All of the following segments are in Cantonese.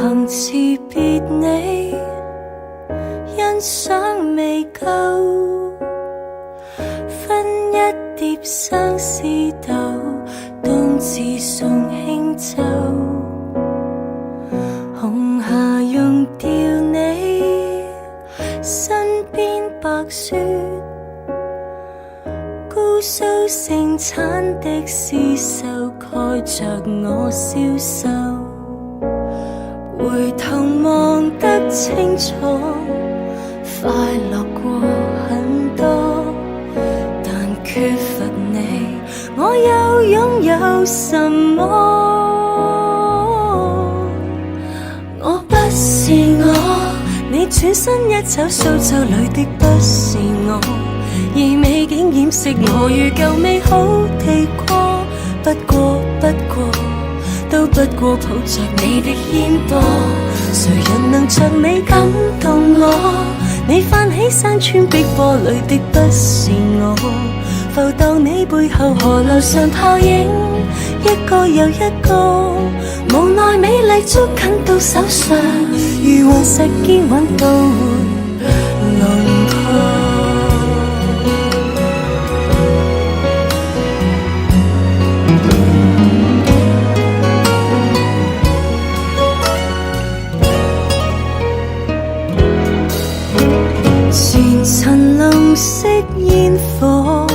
行辭別你，欣賞未夠，分一碟生絲豆，當自送輕酒。紅霞溶掉你，身邊白雪，姑蘇盛產的絲繡蓋着我消瘦。回頭望得清楚，快樂過很多，但缺乏你，我又擁有什麼？我不是我，你轉身一走，蘇州裡的不是我，而美景掩飾我如舊美好地過。不過都不過抱着你的肩膊，誰人能像你感動我？你翻起山川碧波裡的不是我，浮蕩你背後河流上泡影，一個又一個，無奈美麗捉緊到手上，如雲石堅穩到輪廓。塵籠熄煙火，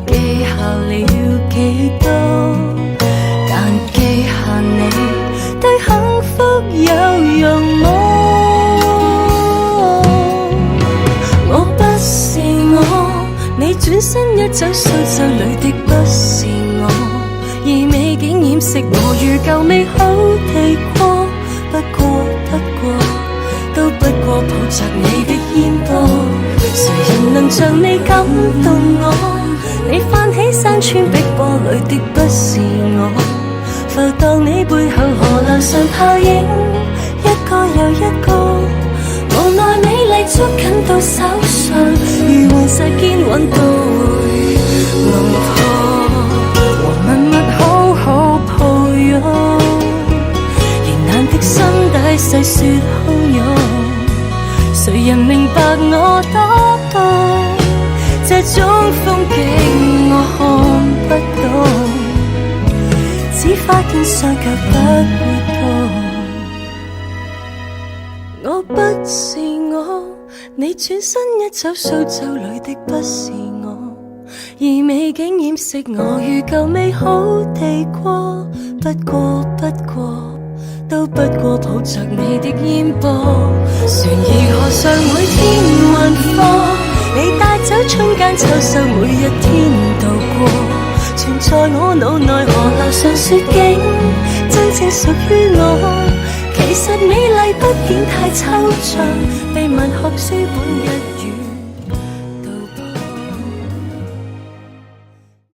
記下了幾多？但記下你對幸福有用麼？我不是我，你轉身一走，蘇州裡的不是我，而美景掩飾我如舊美好地過。不過都不過抱着你的肩膊，誰人能像你感動我？你翻起山川碧波裡的不是我，浮蕩你背後河流上泡影，一個又一個，無奈美麗捉緊到手上，如雲石堅穩到輪廓，和默默好好抱擁，仍難的心底細說洶湧。誰人明白我多麼？這種風景我看不懂，只發現傷卻不會痛。我不是我，你轉身一走，蘇州裡的不是我，而美景掩飾我如舊美好地過。不過都不過抱着你的肩膊，船兒河上每天運貨，你帶走春間秋收，每一天度過，存在我腦內河流上雪景，真正屬於我。其實美麗不顯太抽象，秘密學書本一語。